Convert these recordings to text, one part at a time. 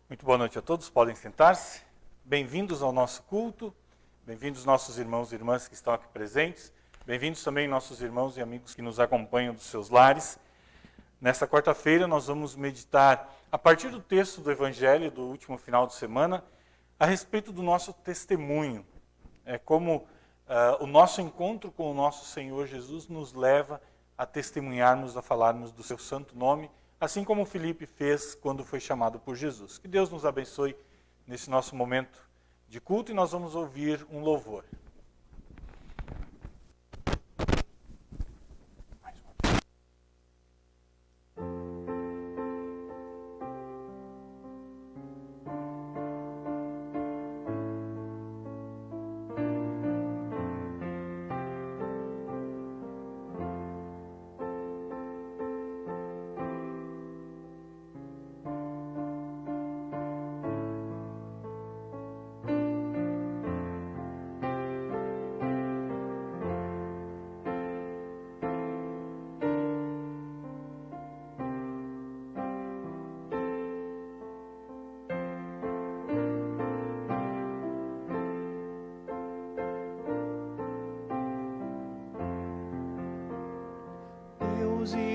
Muito boa noite a todos, podem sentar-se. Bem-vindos ao nosso culto, bem-vindos nossos irmãos e irmãs que estão aqui presentes, bem-vindos também nossos irmãos e amigos que nos acompanham dos seus lares. Nesta quarta-feira nós vamos meditar, a partir do texto do Evangelho do último final de semana, a respeito do nosso testemunho. É como o nosso encontro com o nosso Senhor Jesus nos leva a testemunharmos, a falarmos do seu santo nome, assim como Filipe fez quando foi chamado por Jesus. Que Deus nos abençoe nesse nosso momento de culto e nós vamos ouvir um louvor.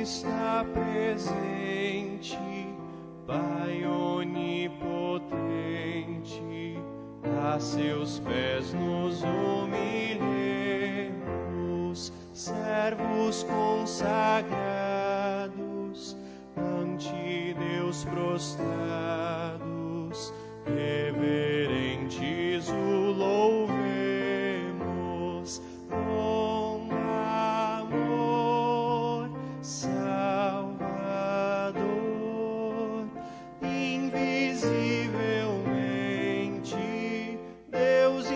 Está presente, Pai onipotente, a seus pés nos humilhemos, servos consagrados, ante Deus prostrados, reverentes o louvemos.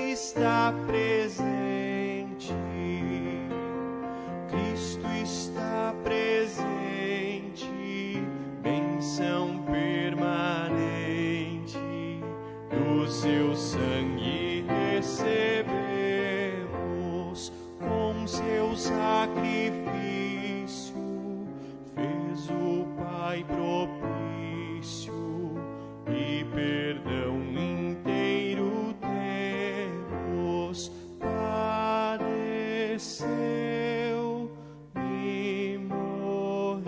Está presente, Cristo está presente, bênção permanente, do seu sangue recebemos, com seu sacrifício, fez o Pai propício, e perdão inteiro padeceu e morreu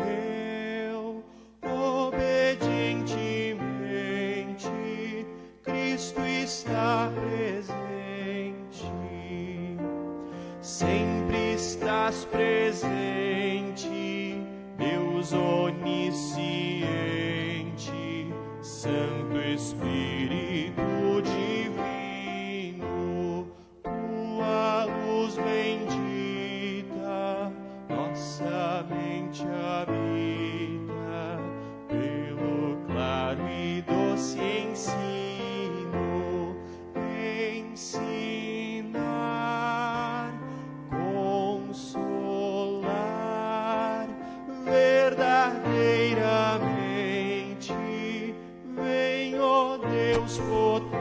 obedientemente. Cristo está presente, sempre estás presente, Deus onisciente, Santo Espírito divino, tua luz bendita, nossa mente habita, pelo claro e doce ensino, ensinar, consolar, verdadeiramente, vem, ó Deus potente.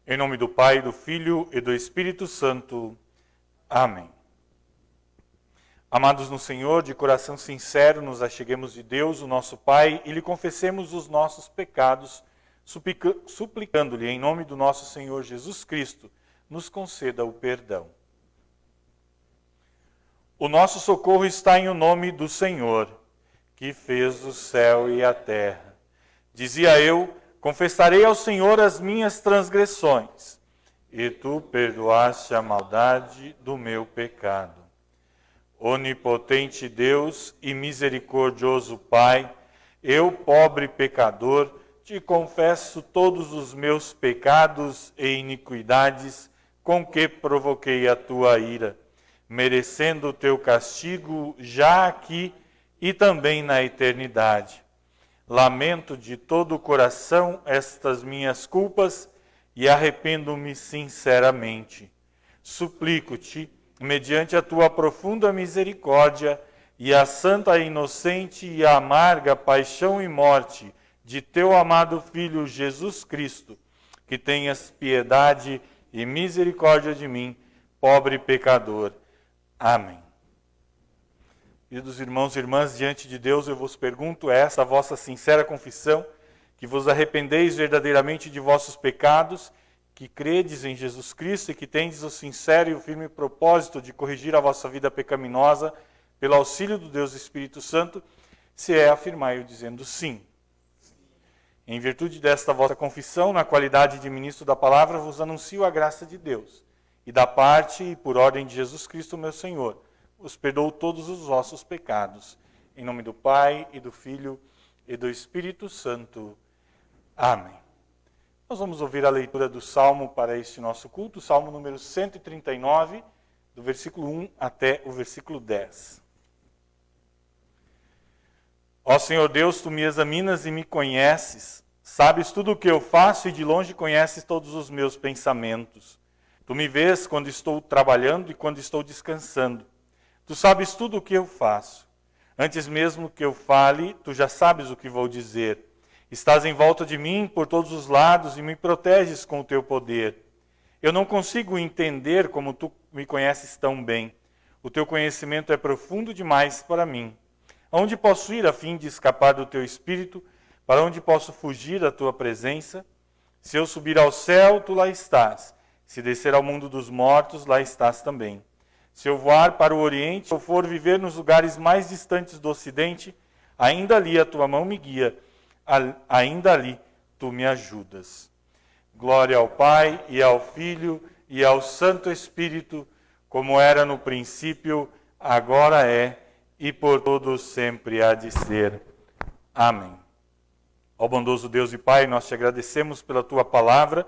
Em nome do Pai, do Filho e do Espírito Santo. Amém. Amados no Senhor, de coração sincero, nos acheguemos de Deus, o nosso Pai, e lhe confessemos os nossos pecados, suplicando-lhe, em nome do nosso Senhor Jesus Cristo, nos conceda o perdão. O nosso socorro está em o nome do Senhor, que fez o céu e a terra. Dizia eu: confessarei ao Senhor as minhas transgressões, e tu perdoaste a maldade do meu pecado. Onipotente Deus e misericordioso Pai, eu, pobre pecador, te confesso todos os meus pecados e iniquidades com que provoquei a tua ira, merecendo o teu castigo já aqui e também na eternidade. Lamento de todo o coração estas minhas culpas e arrependo-me sinceramente. Suplico-te, mediante a tua profunda misericórdia e a santa, inocente e amarga paixão e morte de teu amado Filho Jesus Cristo, que tenhas piedade e misericórdia de mim, pobre pecador. Amém. Queridos irmãos e irmãs, diante de Deus eu vos pergunto, é essa a vossa sincera confissão, que vos arrependeis verdadeiramente de vossos pecados, que credes em Jesus Cristo e que tendes o sincero e o firme propósito de corrigir a vossa vida pecaminosa pelo auxílio do Deus Espírito Santo, se é, afirmai-o dizendo sim. Em virtude desta vossa confissão, na qualidade de ministro da palavra, vos anuncio a graça de Deus. E da parte e por ordem de Jesus Cristo, meu Senhor, vos perdoo todos os vossos pecados. Em nome do Pai, e do Filho, e do Espírito Santo. Amém. Nós vamos ouvir a leitura do Salmo para este nosso culto, Salmo número 139, do versículo 1 até o versículo 10. Ó Senhor Deus, Tu me examinas e me conheces, sabes tudo o que eu faço e de longe conheces todos os meus pensamentos. Tu me vês quando estou trabalhando e quando estou descansando. Tu sabes tudo o que eu faço. Antes mesmo que eu fale, Tu já sabes o que vou dizer. Estás em volta de mim por todos os lados e me proteges com o Teu poder. Eu não consigo entender como Tu me conheces tão bem. O Teu conhecimento é profundo demais para mim. Aonde posso ir a fim de escapar do Teu Espírito? Para onde posso fugir da Tua presença? Se eu subir ao céu, Tu lá estás. Se descer ao mundo dos mortos, lá estás também. Se eu voar para o Oriente, se eu for viver nos lugares mais distantes do Ocidente, ainda ali a Tua mão me guia, ainda ali Tu me ajudas. Glória ao Pai, e ao Filho, e ao Santo Espírito, como era no princípio, agora é, e por todos sempre há de ser. Amém. Ó bondoso Deus e Pai, nós te agradecemos pela Tua palavra,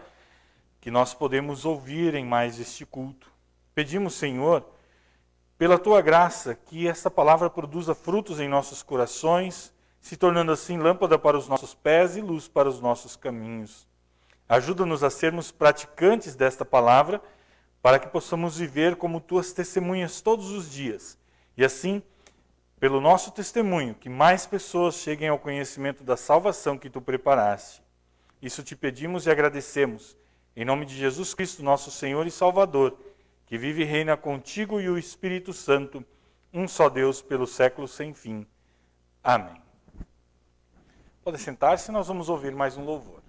que nós podemos ouvir em mais este culto. Pedimos, Senhor, pela Tua graça, que essa palavra produza frutos em nossos corações, se tornando assim lâmpada para os nossos pés e luz para os nossos caminhos. Ajuda-nos a sermos praticantes desta palavra, para que possamos viver como Tuas testemunhas todos os dias. E assim, pelo nosso testemunho, que mais pessoas cheguem ao conhecimento da salvação que Tu preparaste. Isso te pedimos e agradecemos, em nome de Jesus Cristo, nosso Senhor e Salvador, que vive e reina contigo e o Espírito Santo, um só Deus, pelos séculos sem fim. Amém. Pode sentar-se, nós vamos ouvir mais um louvor.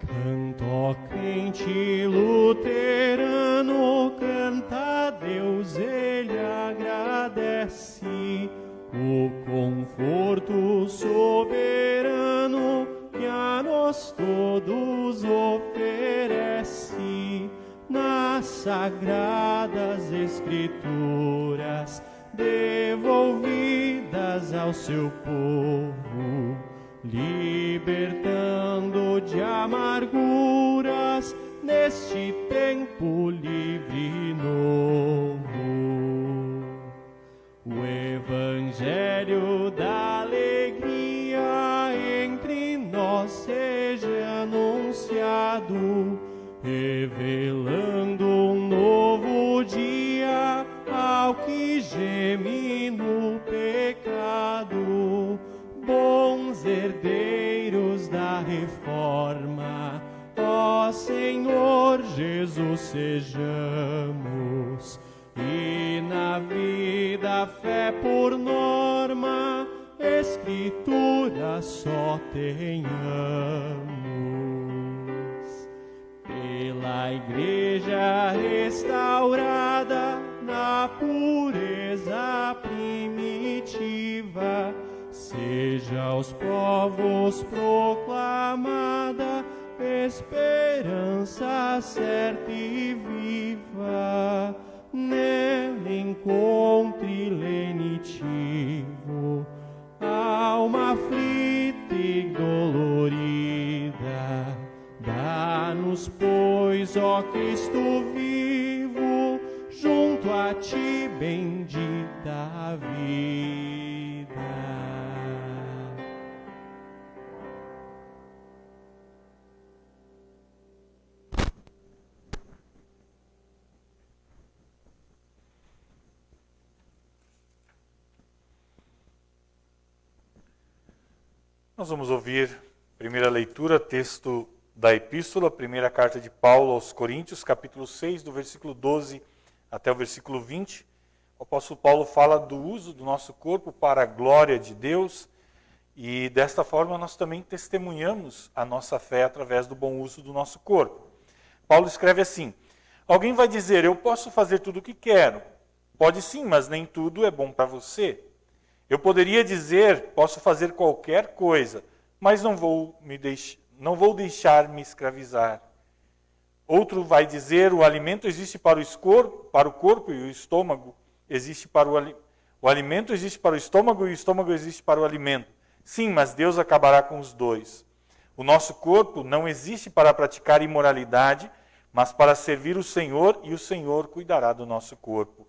Canto crente luterano, canta a Deus, ele agradece o conforto soberano que a nós todos oferece. Nas sagradas escrituras devolvidas ao seu povo, libertando de amarguras neste tempo livre e novo. O Evangelho da alegria entre nós seja anunciado, revelando um novo dia ao que geme no pecado. Bons herdeiros da reforma, ó Senhor Jesus, sejamos, e na vida fé por norma, Escritura só tenhamos. Pela Igreja restaurada na pureza primitiva, seja aos povos proclamada esperança certa e viva, nela encontre lenitiva a ti bendita vida. Nós vamos ouvir primeira leitura, texto da Epístola, primeira carta de Paulo aos Coríntios, capítulo 6, do versículo 12 até o versículo 20. O apóstolo Paulo fala do uso do nosso corpo para a glória de Deus e desta forma nós também testemunhamos a nossa fé através do bom uso do nosso corpo. Paulo escreve assim: alguém vai dizer, eu posso fazer tudo o que quero. Pode sim, mas nem tudo é bom para você. Eu poderia dizer, posso fazer qualquer coisa, mas não vou deixar-me escravizar. Outro vai dizer, o alimento existe para o corpo e o estômago existe para o alimento existe para o estômago e o estômago existe para o alimento. Sim, mas Deus acabará com os dois. O nosso corpo não existe para praticar imoralidade, mas para servir o Senhor, e o Senhor cuidará do nosso corpo.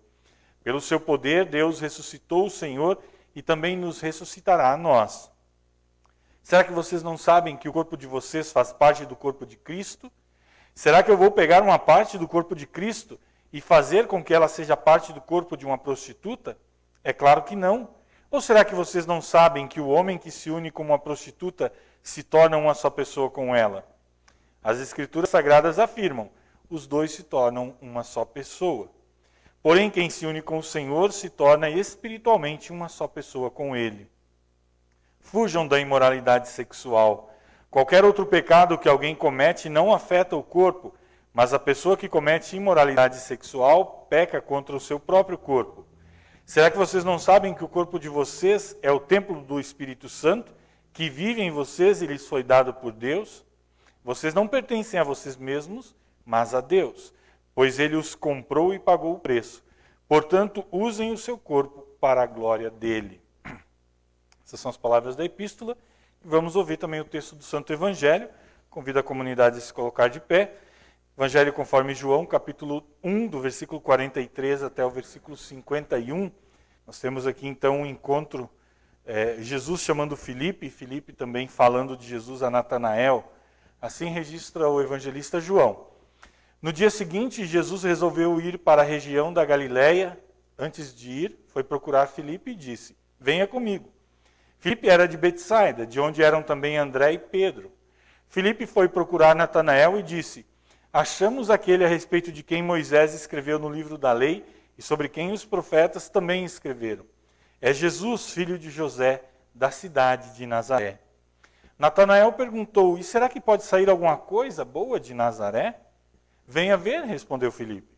Pelo seu poder, Deus ressuscitou o Senhor e também nos ressuscitará a nós. Será que vocês não sabem que o corpo de vocês faz parte do corpo de Cristo? Será que eu vou pegar uma parte do corpo de Cristo e fazer com que ela seja parte do corpo de uma prostituta? É claro que não. Ou será que vocês não sabem que o homem que se une com uma prostituta se torna uma só pessoa com ela? As Escrituras Sagradas afirmam, os dois se tornam uma só pessoa. Porém, quem se une com o Senhor se torna espiritualmente uma só pessoa com Ele. Fujam da imoralidade sexual. Qualquer outro pecado que alguém comete não afeta o corpo, mas a pessoa que comete imoralidade sexual peca contra o seu próprio corpo. Será que vocês não sabem que o corpo de vocês é o templo do Espírito Santo, que vive em vocês e lhes foi dado por Deus? Vocês não pertencem a vocês mesmos, mas a Deus, pois Ele os comprou e pagou o preço. Portanto, usem o seu corpo para a glória dEle. Essas são as palavras da epístola. Vamos ouvir também o texto do Santo Evangelho. Convido a comunidade a se colocar de pé. Evangelho conforme João, capítulo 1, do versículo 43 até o versículo 51. Nós temos aqui então um encontro, Jesus chamando Filipe, e Filipe também falando de Jesus a Natanael. Assim registra o evangelista João. No dia seguinte, Jesus resolveu ir para a região da Galileia. Antes de ir, foi procurar Filipe e disse, venha comigo. Filipe era de Betsaida, de onde eram também André e Pedro. Filipe foi procurar Natanael e disse, achamos aquele a respeito de quem Moisés escreveu no livro da lei e sobre quem os profetas também escreveram. É Jesus, filho de José, da cidade de Nazaré. Natanael perguntou, e será que pode sair alguma coisa boa de Nazaré? Venha ver, respondeu Filipe.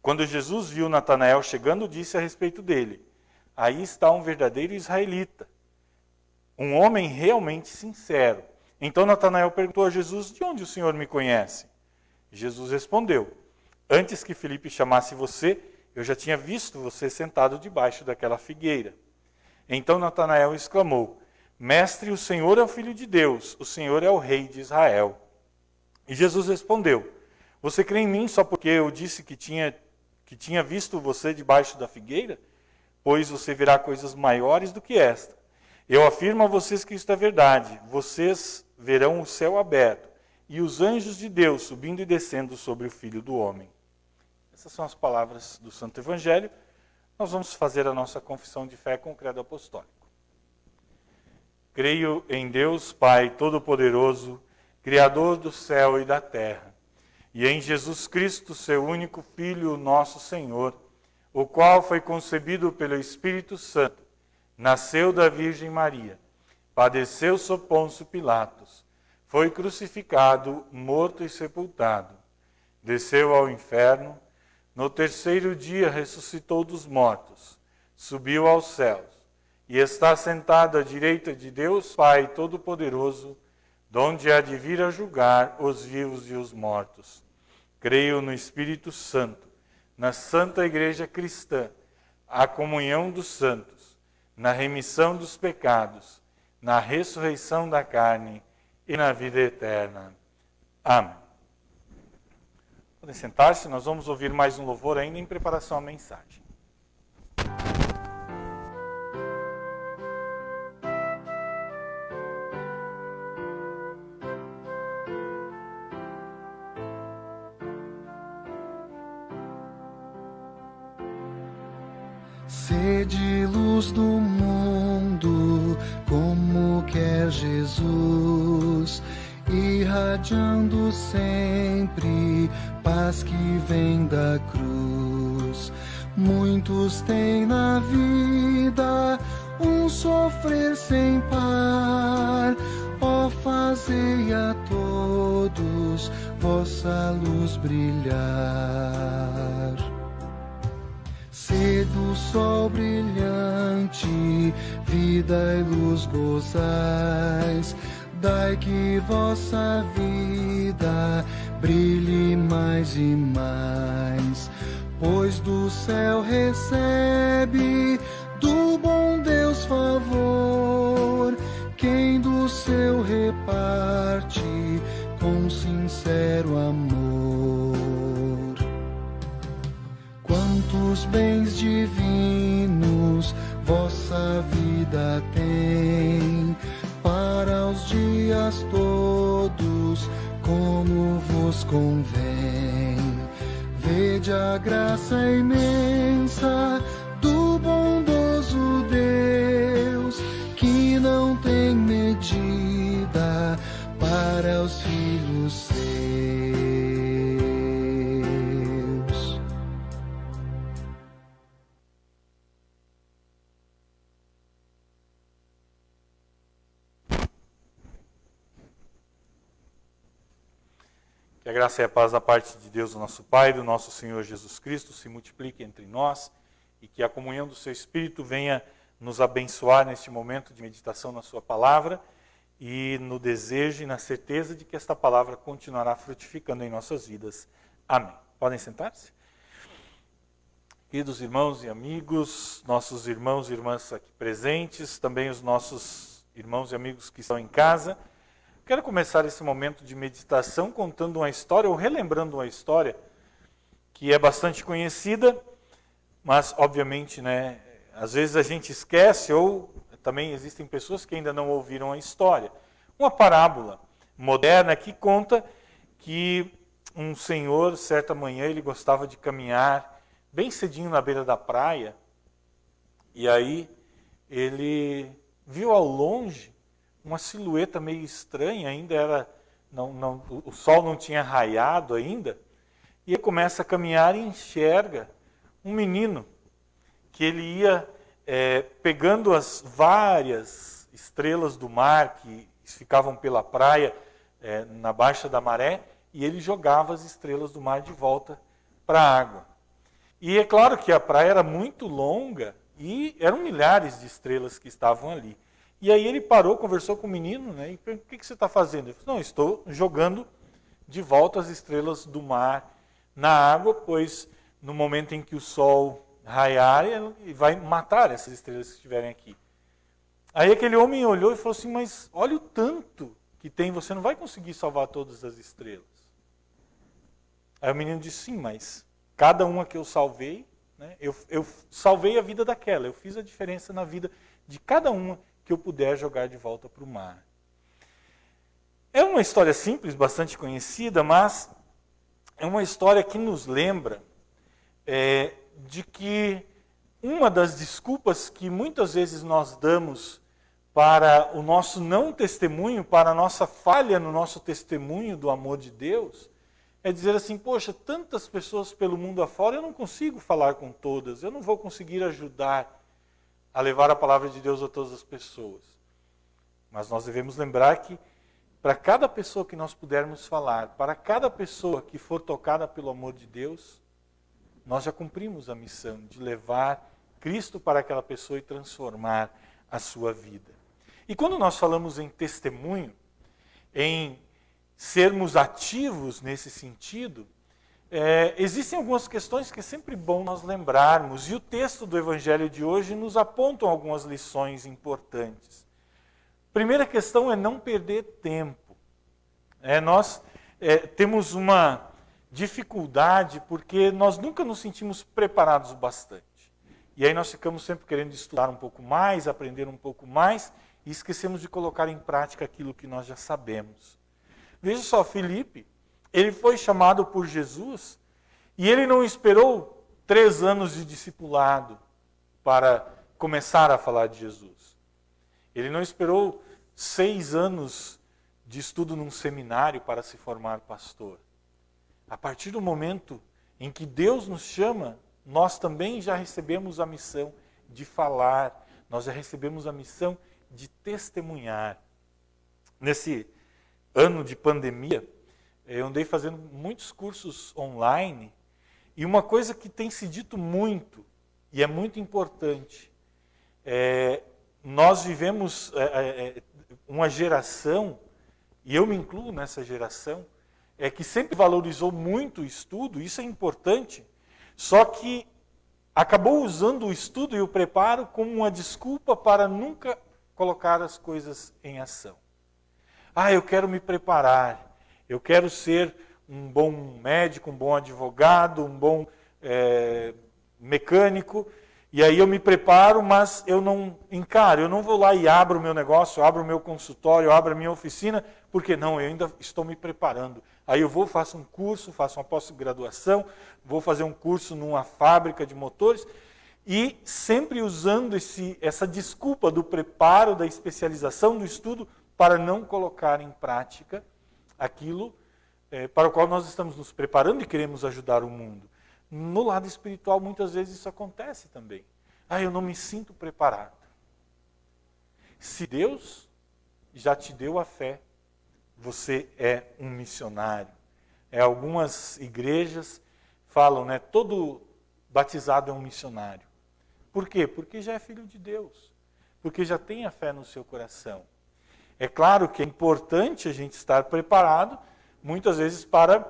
Quando Jesus viu Natanael chegando, disse a respeito dele, aí está um verdadeiro israelita, um homem realmente sincero. Então Natanael perguntou a Jesus, de onde o Senhor me conhece? Jesus respondeu, antes que Filipe chamasse você, eu já tinha visto você sentado debaixo daquela figueira. Então Natanael exclamou, Mestre, o Senhor é o Filho de Deus, o Senhor é o Rei de Israel. E Jesus respondeu, você crê em mim só porque eu disse que tinha visto você debaixo da figueira? Pois você verá coisas maiores do que esta. Eu afirmo a vocês que isto é verdade. Vocês verão o céu aberto e os anjos de Deus subindo e descendo sobre o Filho do Homem. Essas são as palavras do Santo Evangelho. Nós vamos fazer a nossa confissão de fé com o credo apostólico. Creio em Deus, Pai Todo-Poderoso, Criador do céu e da terra, e em Jesus Cristo, seu único Filho, nosso Senhor, o qual foi concebido pelo Espírito Santo, nasceu da Virgem Maria, padeceu sob Pôncio Pilatos, foi crucificado, morto e sepultado, desceu ao inferno, no terceiro dia ressuscitou dos mortos, subiu aos céus, e está sentado à direita de Deus Pai Todo-Poderoso, donde há de vir a julgar os vivos e os mortos. Creio no Espírito Santo, na Santa Igreja Cristã, a comunhão dos santos, na remissão dos pecados, na ressurreição da carne e na vida eterna. Amém. Podem sentar-se, nós vamos ouvir mais um louvor ainda em preparação à mensagem. Sede luz do mundo, como quer Jesus, irradiando sempre paz que vem da cruz. Muitos têm na vida um sofrer sem par, ó, fazei a todos vossa luz brilhar. Cedo sol brilhante, vida e luz gozais, dai que vossa vida brilhe mais e mais, pois do céu recebe do bom Deus favor, quem do seu reparte com sincero amor. Quantos bens divinos vossa vida tem, para os dias todos como vos convém. Vede a graça imensa do bondoso Deus, que não tem medida para os filhos seus. Que a graça e a paz da parte de Deus, do nosso Pai, do nosso Senhor Jesus Cristo, se multiplique entre nós e que a comunhão do seu Espírito venha nos abençoar neste momento de meditação na sua palavra e no desejo e na certeza de que esta palavra continuará frutificando em nossas vidas. Amém. Podem sentar-se? Queridos irmãos e amigos, nossos irmãos e irmãs aqui presentes, também os nossos irmãos e amigos que estão em casa, quero começar esse momento de meditação contando uma história, ou relembrando uma história que é bastante conhecida, mas obviamente, às vezes a gente esquece, ou também existem pessoas que ainda não ouviram a história. Uma parábola moderna que conta que um senhor, certa manhã, ele gostava de caminhar bem cedinho na beira da praia, e aí ele viu ao longe uma silhueta meio estranha, ainda era, o sol não tinha raiado ainda, e ele começa a caminhar e enxerga um menino que ele ia pegando as várias estrelas do mar que ficavam pela praia na baixa da maré, e ele jogava as estrelas do mar de volta para a água. E é claro que a praia era muito longa e eram milhares de estrelas que estavam ali. E aí ele parou, conversou com o menino, e perguntou: o que você está fazendo? Ele falou: não, estou jogando de volta as estrelas do mar na água, pois no momento em que o sol raiar, ele vai matar essas estrelas que estiverem aqui. Aí aquele homem olhou e falou assim: mas olha o tanto que tem, você não vai conseguir salvar todas as estrelas. Aí o menino disse: sim, mas cada uma que eu salvei, eu salvei a vida daquela, eu fiz a diferença na vida de cada uma que eu puder jogar de volta para o mar. É uma história simples, bastante conhecida, mas é uma história que nos lembra de que uma das desculpas que muitas vezes nós damos para o nosso não testemunho, para a nossa falha no nosso testemunho do amor de Deus, é dizer assim: poxa, tantas pessoas pelo mundo afora, eu não consigo falar com todas, eu não vou conseguir ajudar a levar a palavra de Deus a todas as pessoas. Mas nós devemos lembrar que para cada pessoa que nós pudermos falar, para cada pessoa que for tocada pelo amor de Deus, nós já cumprimos a missão de levar Cristo para aquela pessoa e transformar a sua vida. E quando nós falamos em testemunho, em sermos ativos nesse sentido, existem algumas questões que é sempre bom nós lembrarmos, e o texto do Evangelho de hoje nos aponta algumas lições importantes. Primeira questão é não perder tempo. Nós temos uma dificuldade porque nós nunca nos sentimos preparados o bastante. E aí nós ficamos sempre querendo estudar um pouco mais, aprender um pouco mais, e esquecemos de colocar em prática aquilo que nós já sabemos. Veja só, Filipe, ele foi chamado por Jesus, e ele não esperou 3 anos de discipulado para começar a falar de Jesus. Ele não esperou 6 anos de estudo num seminário para se formar pastor. A partir do momento em que Deus nos chama, nós também já recebemos a missão de falar, nós já recebemos a missão de testemunhar. Nesse ano de pandemia, eu andei fazendo muitos cursos online, e uma coisa que tem se dito muito, e é muito importante, nós vivemos uma geração, e eu me incluo nessa geração, que sempre valorizou muito o estudo, isso é importante, só que acabou usando o estudo e o preparo como uma desculpa para nunca colocar as coisas em ação. Eu quero me preparar, eu quero ser um bom médico, um bom advogado, um bom mecânico, e aí eu me preparo, mas eu não encaro, eu não vou lá e abro o meu negócio, abro o meu consultório, abro a minha oficina, porque não, eu ainda estou me preparando. Aí eu vou, faço um curso, faço uma pós-graduação, vou fazer um curso numa fábrica de motores, e sempre usando essa desculpa do preparo, da especialização, do estudo, para não colocar em prática aquilo para o qual nós estamos nos preparando e queremos ajudar o mundo. No lado espiritual, muitas vezes isso acontece também. Eu não me sinto preparado. Se Deus já te deu a fé, você é um missionário. Algumas igrejas falam, todo batizado é um missionário. Por quê? Porque já é filho de Deus. Porque já tem a fé no seu coração. É claro que é importante a gente estar preparado, muitas vezes para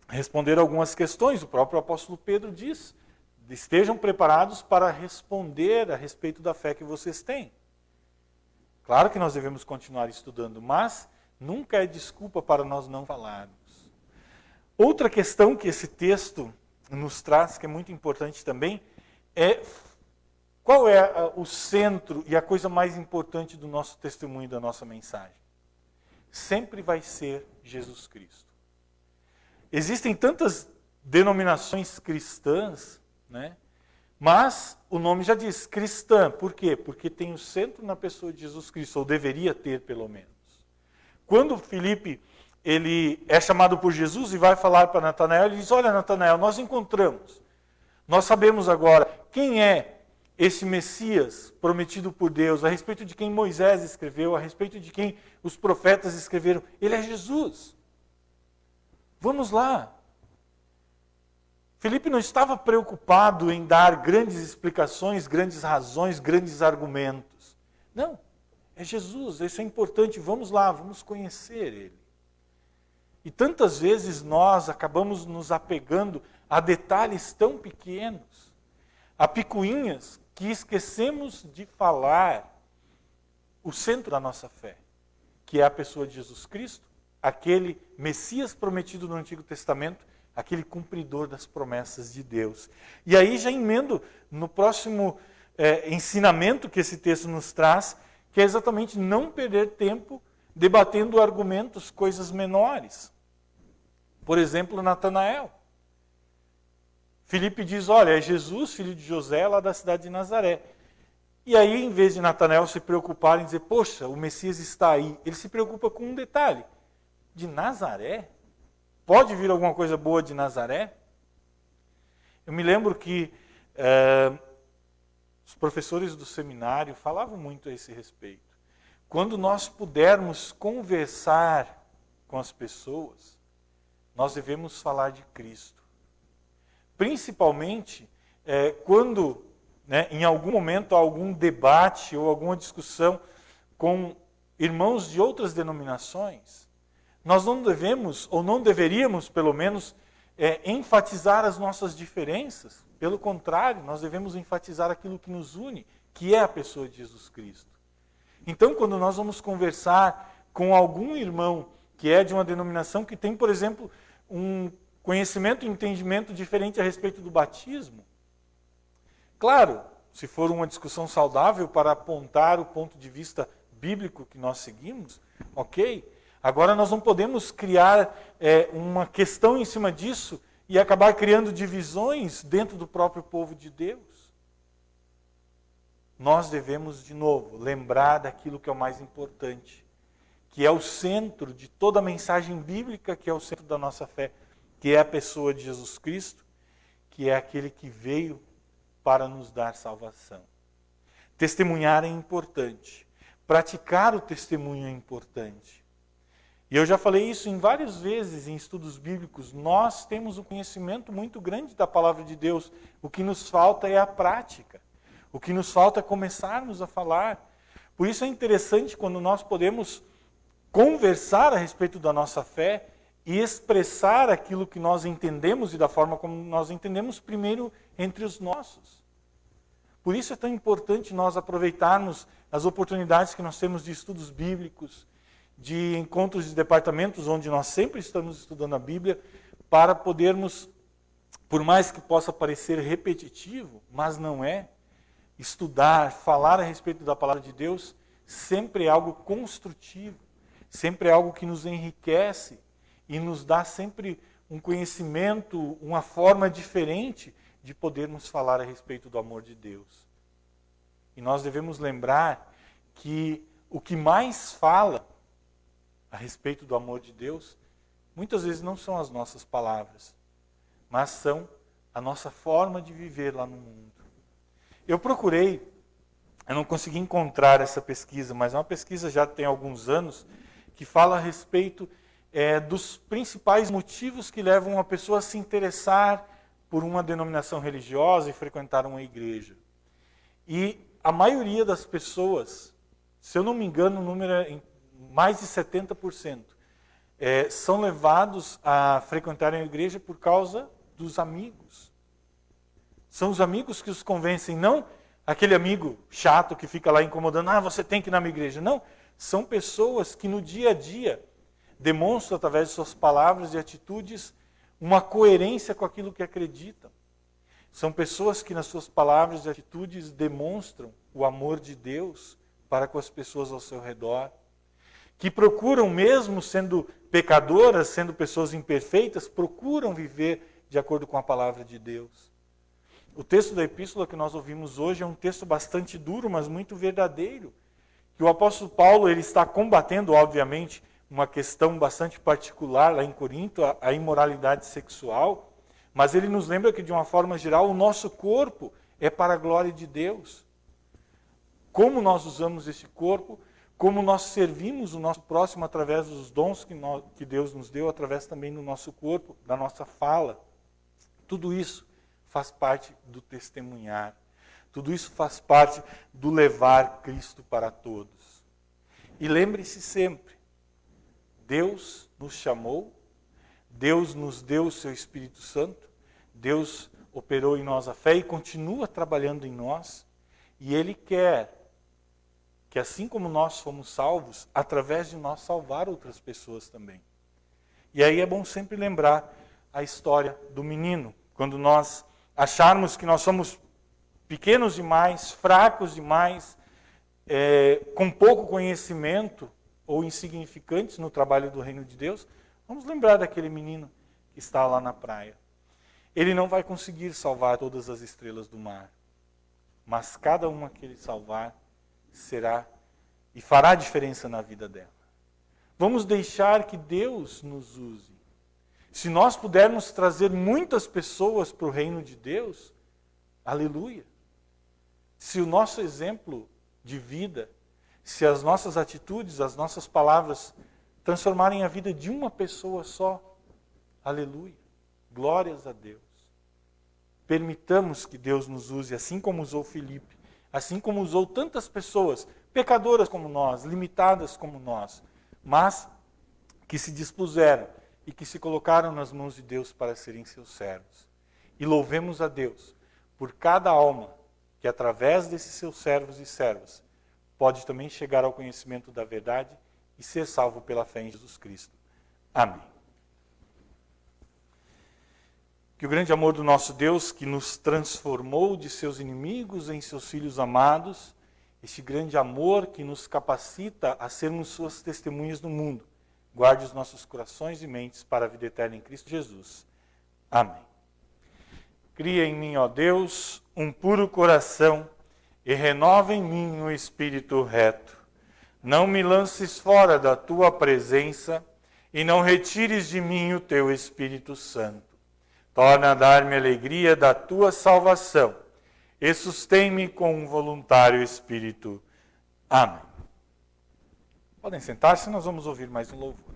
responder algumas questões. O próprio apóstolo Pedro diz, estejam preparados para responder a respeito da fé que vocês têm. Claro que nós devemos continuar estudando, mas nunca é desculpa para nós não falarmos. Outra questão que esse texto nos traz, que é muito importante também, é qual é o centro e a coisa mais importante do nosso testemunho, da nossa mensagem. Sempre vai ser Jesus Cristo. Existem tantas denominações cristãs, mas o nome já diz cristã. Por quê? Porque tem o centro na pessoa de Jesus Cristo, ou deveria ter pelo menos. Quando Filipe ele é chamado por Jesus e vai falar para Natanael, ele diz, olha Natanael, nós encontramos, nós sabemos agora quem é esse Messias prometido por Deus, a respeito de quem Moisés escreveu, a respeito de quem os profetas escreveram, ele é Jesus. Vamos lá. Filipe não estava preocupado em dar grandes explicações, grandes razões, grandes argumentos. Não, é Jesus, isso é importante, vamos lá, vamos conhecer Ele. E tantas vezes nós acabamos nos apegando a detalhes tão pequenos, a picuinhas, que esquecemos de falar o centro da nossa fé, que é a pessoa de Jesus Cristo, aquele Messias prometido no Antigo Testamento, aquele cumpridor das promessas de Deus. E aí já emendo no próximo ensinamento que esse texto nos traz, que é exatamente não perder tempo debatendo argumentos, coisas menores. Por exemplo, Natanael. Filipe diz, olha, é Jesus, filho de José, lá da cidade de Nazaré. E aí, em vez de Natanael se preocupar em dizer, poxa, o Messias está aí, ele se preocupa com um detalhe. De Nazaré? Pode vir alguma coisa boa de Nazaré? Eu me lembro que os professores do seminário falavam muito a esse respeito. Quando nós pudermos conversar com as pessoas, nós devemos falar de Cristo. Principalmente quando, em algum momento, há algum debate ou alguma discussão com irmãos de outras denominações, nós não devemos, ou não deveríamos, pelo menos, enfatizar as nossas diferenças. Pelo contrário, nós devemos enfatizar aquilo que nos une, que é a pessoa de Jesus Cristo. Então, quando nós vamos conversar com algum irmão que é de uma denominação que tem, por exemplo, conhecimento e entendimento diferente a respeito do batismo. Claro, se for uma discussão saudável para apontar o ponto de vista bíblico que nós seguimos, ok. Agora nós não podemos criar uma questão em cima disso e acabar criando divisões dentro do próprio povo de Deus. Nós devemos, de novo, lembrar daquilo que é o mais importante, que é o centro de toda a mensagem bíblica, que é o centro da nossa fé, que é a pessoa de Jesus Cristo, que é aquele que veio para nos dar salvação. Testemunhar é importante. Praticar o testemunho é importante. E eu já falei isso em várias vezes em estudos bíblicos. Nós temos um conhecimento muito grande da palavra de Deus. O que nos falta é a prática. O que nos falta é começarmos a falar. Por isso é interessante quando nós podemos conversar a respeito da nossa fé e expressar aquilo que nós entendemos e da forma como nós entendemos primeiro entre os nossos. Por isso é tão importante nós aproveitarmos as oportunidades que nós temos de estudos bíblicos, de encontros de departamentos onde nós sempre estamos estudando a Bíblia, para podermos, por mais que possa parecer repetitivo, mas não é, estudar, falar a respeito da palavra de Deus, sempre é algo construtivo, sempre é algo que nos enriquece e nos dá sempre um conhecimento, uma forma diferente de podermos falar a respeito do amor de Deus. E nós devemos lembrar que o que mais fala a respeito do amor de Deus, muitas vezes não são as nossas palavras, mas são a nossa forma de viver lá no mundo. Eu procurei, eu não consegui encontrar essa pesquisa, mas é uma pesquisa já tem alguns anos, que fala a respeito dos principais motivos que levam uma pessoa a se interessar por uma denominação religiosa e frequentar uma igreja. E a maioria das pessoas, se eu não me engano, o número é mais de 70%, são levados a frequentarem a igreja por causa dos amigos. São os amigos que os convencem, não aquele amigo chato que fica lá incomodando, você tem que ir na minha igreja. Não, são pessoas que no dia a dia demonstram através de suas palavras e atitudes uma coerência com aquilo que acreditam. São pessoas que nas suas palavras e atitudes demonstram o amor de Deus para com as pessoas ao seu redor. Que procuram, mesmo sendo pecadoras, sendo pessoas imperfeitas, procuram viver de acordo com a palavra de Deus. O texto da epístola que nós ouvimos hoje é um texto bastante duro, mas muito verdadeiro. Que o apóstolo Paulo ele está combatendo, obviamente, uma questão bastante particular lá em Corinto, a imoralidade sexual, mas ele nos lembra que, de uma forma geral, o nosso corpo é para a glória de Deus. Como nós usamos esse corpo, como nós servimos o nosso próximo através dos dons que Deus nos deu, através também do nosso corpo, da nossa fala. Tudo isso faz parte do testemunhar. Tudo isso faz parte do levar Cristo para todos. E lembre-se sempre, Deus nos chamou, Deus nos deu o seu Espírito Santo, Deus operou em nós a fé e continua trabalhando em nós. E Ele quer que assim como nós fomos salvos, através de nós salvar outras pessoas também. E aí é bom sempre lembrar a história do menino. Quando nós acharmos que nós somos pequenos demais, fracos demais, com pouco conhecimento ou insignificantes no trabalho do reino de Deus, vamos lembrar daquele menino que está lá na praia. Ele não vai conseguir salvar todas as estrelas do mar, mas cada uma que ele salvar será e fará diferença na vida dela. Vamos deixar que Deus nos use. Se nós pudermos trazer muitas pessoas para o reino de Deus, aleluia. Se o nosso exemplo de vida, se as nossas atitudes, as nossas palavras transformarem a vida de uma pessoa só, aleluia. Glórias a Deus. Permitamos que Deus nos use, assim como usou Filipe, assim como usou tantas pessoas, pecadoras como nós, limitadas como nós, mas que se dispuseram e que se colocaram nas mãos de Deus para serem seus servos. E louvemos a Deus por cada alma que, através desses seus servos e servas, pode também chegar ao conhecimento da verdade e ser salvo pela fé em Jesus Cristo. Amém. Que o grande amor do nosso Deus, que nos transformou de seus inimigos em seus filhos amados, este grande amor que nos capacita a sermos suas testemunhas no mundo, guarde os nossos corações e mentes para a vida eterna em Cristo Jesus. Amém. Cria em mim, ó Deus, um puro coração e renova em mim um espírito reto. Não me lances fora da tua presença e não retires de mim o teu Espírito Santo. Torna a dar-me a alegria da tua salvação e sustém-me com um voluntário espírito. Amém. Podem sentar-se, nós vamos ouvir mais um louvor.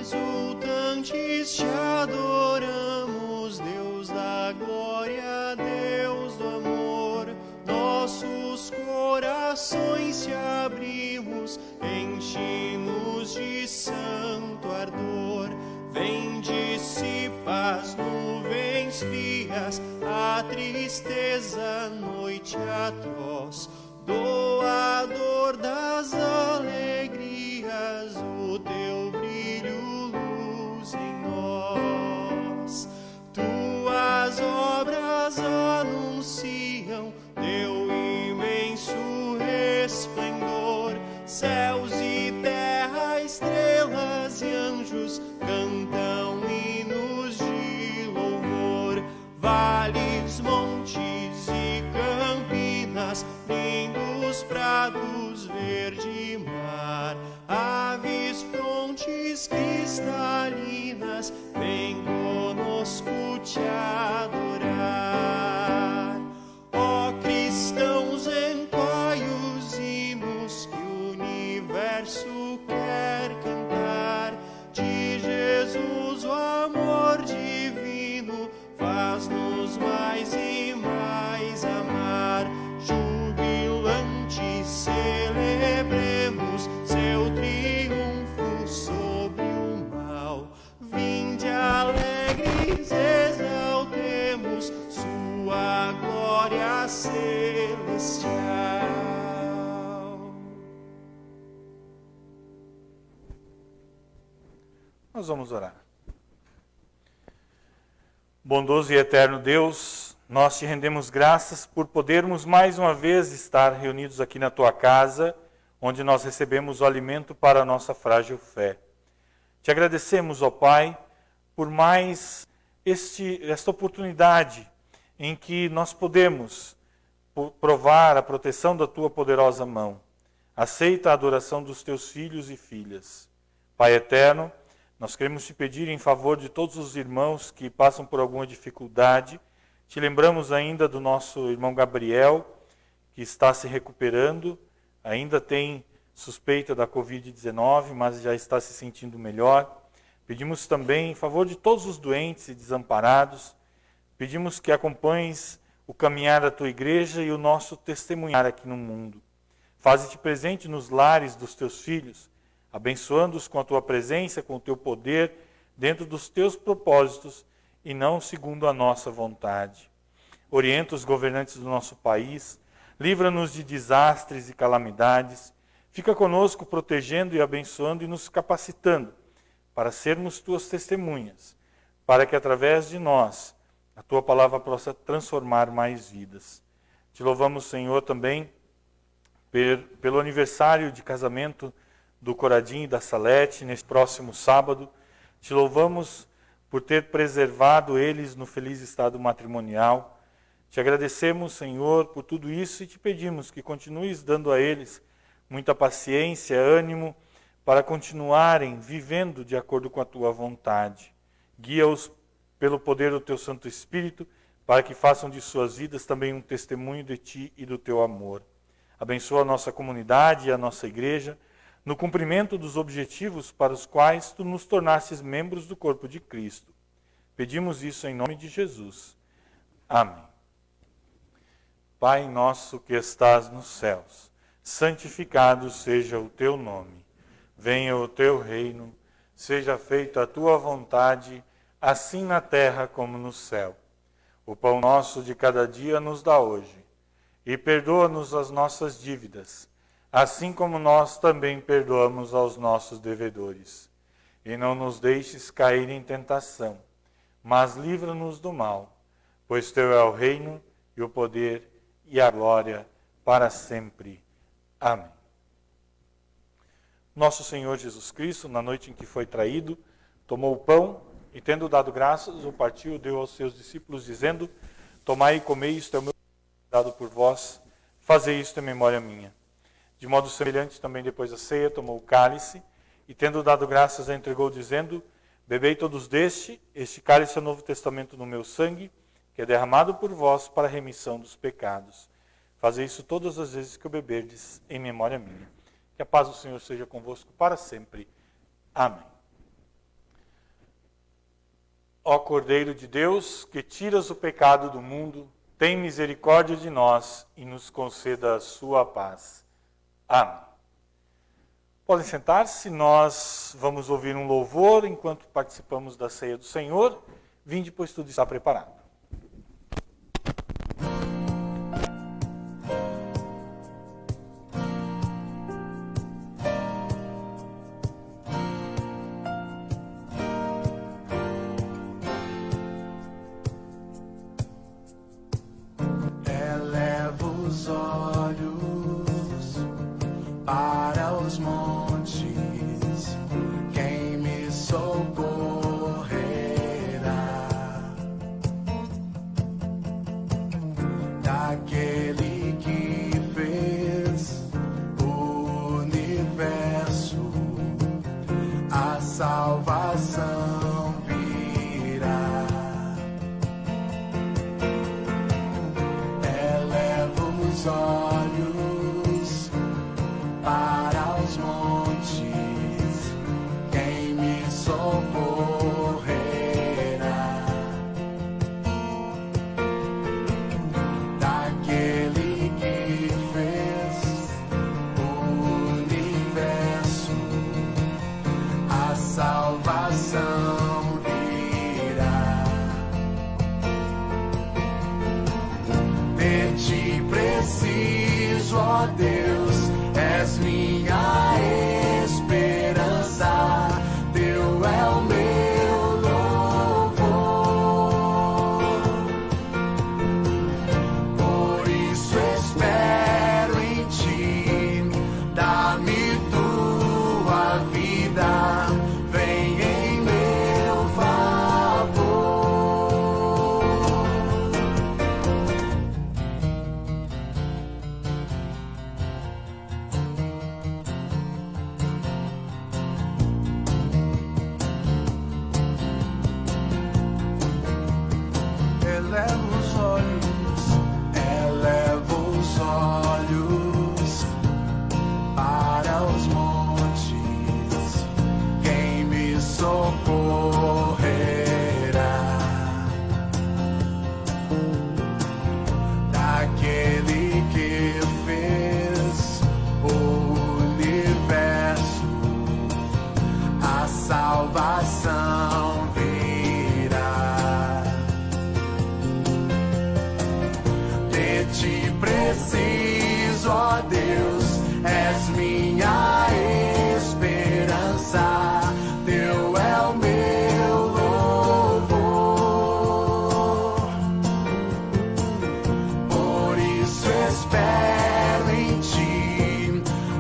Exultantes te adoramos, Deus da glória, Deus do amor. Nossos corações te abrimos, enche-nos de santo ardor. Vem, dissipa as nuvens frias, a tristeza, noite atroz. Doador das alegrias, o teu brilho, luz em nós. Tuas obras anunciam teu imenso resplendor. Céus e terra, estrelas e anjos cantam hinos de louvor. Vales, montes e campinas, lindos prados, verde mar. Aves, frontes cristalinas, vem conosco te adorar. Ó cristãos, entoai os hinos que o universo quer cantar. De Jesus o amor divino faz-nos mais e mais amar. Jubilantes celebremos seu triunfo sobre o mal. Vinde alegres, exaltemos sua glória celestial. Nós vamos orar. Bondoso e eterno Deus, nós te rendemos graças por podermos mais uma vez estar reunidos aqui na tua casa, onde nós recebemos o alimento para a nossa frágil fé. Te agradecemos, ó Pai, por mais esta oportunidade em que nós podemos provar a proteção da tua poderosa mão. Aceita a adoração dos teus filhos e filhas. Pai eterno, nós queremos te pedir em favor de todos os irmãos que passam por alguma dificuldade. Te lembramos ainda do nosso irmão Gabriel, que está se recuperando, ainda tem suspeita da Covid-19, mas já está se sentindo melhor. Pedimos também em favor de todos os doentes e desamparados. Pedimos que acompanhes o caminhar da tua igreja e o nosso testemunhar aqui no mundo. Faze-te presente nos lares dos teus filhos, abençoando-os com a tua presença, com o teu poder, dentro dos teus propósitos e não segundo a nossa vontade. Orienta os governantes do nosso país, livra-nos de desastres e calamidades, fica conosco protegendo e abençoando e nos capacitando para sermos tuas testemunhas, para que através de nós a tua palavra possa transformar mais vidas. Te louvamos, Senhor, também pelo aniversário de casamento do Coradinho e da Salete, neste próximo sábado. Te louvamos por ter preservado eles no feliz estado matrimonial. Te agradecemos, Senhor, por tudo isso e te pedimos que continues dando a eles muita paciência, ânimo, para continuarem vivendo de acordo com a tua vontade. Guia-os pelo poder do teu Santo Espírito, para que façam de suas vidas também um testemunho de ti e do teu amor. Abençoa a nossa comunidade e a nossa igreja. no cumprimento dos objetivos para os quais tu nos tornastes membros do corpo de Cristo. Pedimos isso em nome de Jesus. Amém. Pai nosso que estás nos céus, santificado seja o teu nome. Venha o teu reino, seja feita a tua vontade, assim na terra como no céu. O pão nosso de cada dia nos dá hoje, e perdoa-nos as nossas dívidas, assim como nós também perdoamos aos nossos devedores. E não nos deixes cair em tentação, mas livra-nos do mal, pois teu é o reino e o poder e a glória para sempre. Amém. Nosso Senhor Jesus Cristo, na noite em que foi traído, tomou o pão e, tendo dado graças, o partiu e deu aos seus discípulos, dizendo: tomai e comei, isto é o meu corpo dado por vós, fazei isto em memória minha. De modo semelhante, também depois da ceia, tomou o cálice, e tendo dado graças, a entregou, dizendo: bebei todos deste, este cálice é o Novo Testamento no meu sangue, que é derramado por vós para a remissão dos pecados. Fazei isso todas as vezes que o beberdes, em memória minha. Que a paz do Senhor seja convosco para sempre. Amém. Ó Cordeiro de Deus, que tiras o pecado do mundo, tem misericórdia de nós e nos conceda a sua paz. Amém. Podem sentar-se, nós vamos ouvir um louvor enquanto participamos da ceia do Senhor. Vinde, pois tudo está preparado.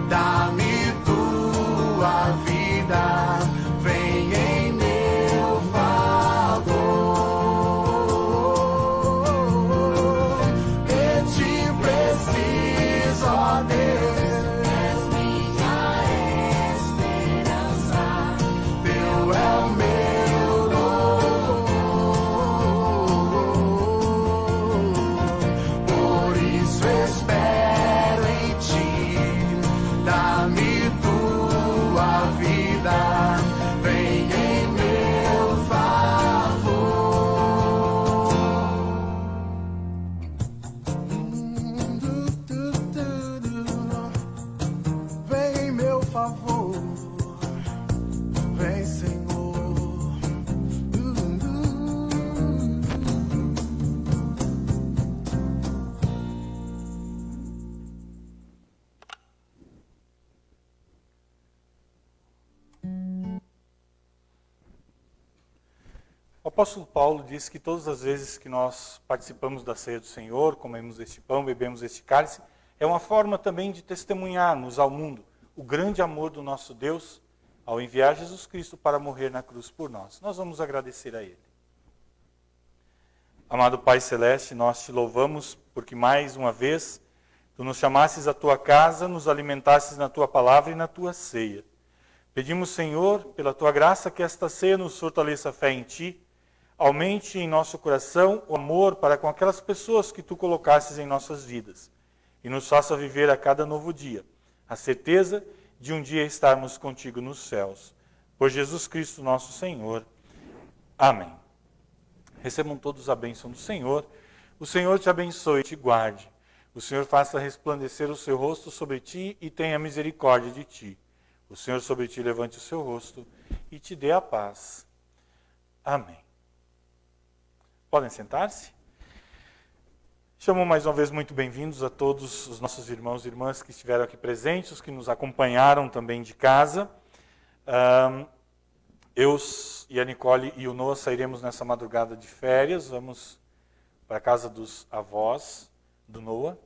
Dá-me tua vida, vem em meu O apóstolo Paulo diz que todas as vezes que nós participamos da ceia do Senhor, comemos este pão, bebemos este cálice, é uma forma também de testemunharmos ao mundo o grande amor do nosso Deus ao enviar Jesus Cristo para morrer na cruz por nós. Nós vamos agradecer a Ele. Amado Pai Celeste, nós te louvamos porque mais uma vez tu nos chamasses à tua casa, nos alimentasses na tua palavra e na tua ceia. Pedimos, Senhor, pela tua graça, que esta ceia nos fortaleça a fé em ti, aumente em nosso coração o amor para com aquelas pessoas que tu colocasses em nossas vidas e nos faça viver a cada novo dia a certeza de um dia estarmos contigo nos céus. Por Jesus Cristo nosso Senhor. Amém. Recebam todos a bênção do Senhor. O Senhor te abençoe e te guarde. O Senhor faça resplandecer o seu rosto sobre ti e tenha misericórdia de ti. O Senhor sobre ti levante o seu rosto e te dê a paz. Amém. Podem sentar-se? Chamo mais uma vez muito bem-vindos a todos os nossos irmãos e irmãs que estiveram aqui presentes, os que nos acompanharam também de casa. Eu e a Nicole e o Noah sairemos nessa madrugada de férias, vamos para a casa dos avós do Noah.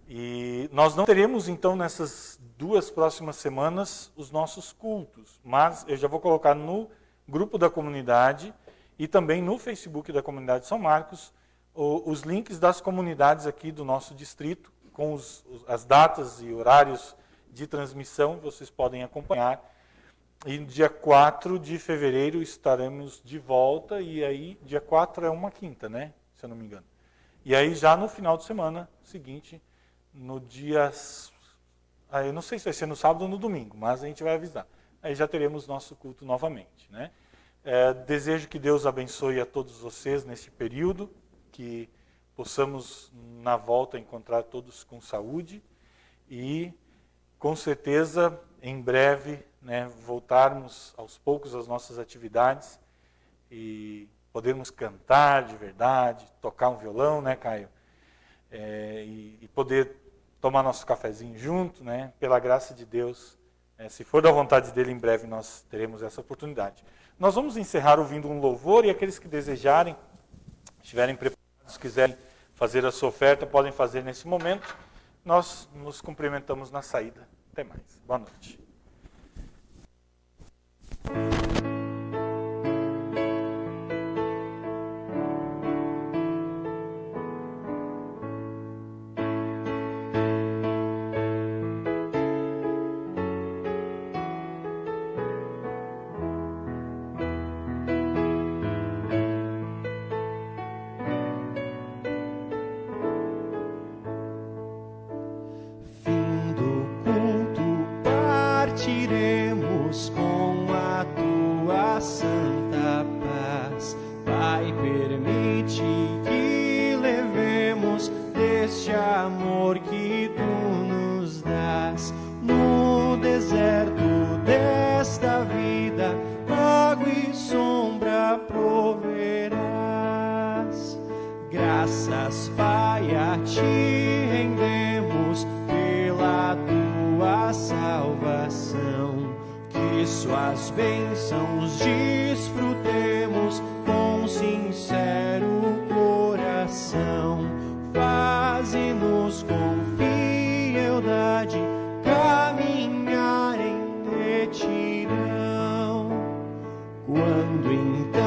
E nós não teremos, então, nessas 2 próximas semanas, os nossos cultos, mas eu já vou colocar no grupo da comunidade e também no Facebook da comunidade São Marcos os links das comunidades aqui do nosso distrito, com as datas e horários de transmissão, vocês podem acompanhar. E dia 4 de fevereiro estaremos de volta, e aí dia 4 é uma quinta, né? Se eu não me engano. E aí já no final de semana seguinte, no dia... eu não sei se vai ser no sábado ou no domingo, mas a gente vai avisar. Aí já teremos nosso culto novamente, né? Desejo que Deus abençoe a todos vocês neste período, que possamos na volta encontrar todos com saúde e com certeza em breve, né, voltarmos aos poucos às nossas atividades e podermos cantar de verdade, tocar um violão, né, Caio? E poder tomar nosso cafezinho junto, né? Pela graça de Deus, se for da vontade dele, em breve nós teremos essa oportunidade. Nós vamos encerrar ouvindo um louvor, e aqueles que desejarem, estiverem preparados, quiserem fazer a sua oferta, podem fazer nesse momento. Nós nos cumprimentamos na saída. Até mais. Boa noite. Partiremos com a tua santa paz. Pai, permite que levemos deste amor que tu nos dás. No deserto desta vida, água e sombra proverás. Graças, Pai, a ti rendemos pela tua salvação, que suas bênçãos desfrutemos com sincero coração. Faze-nos com fieldade caminhar em retidão, quando então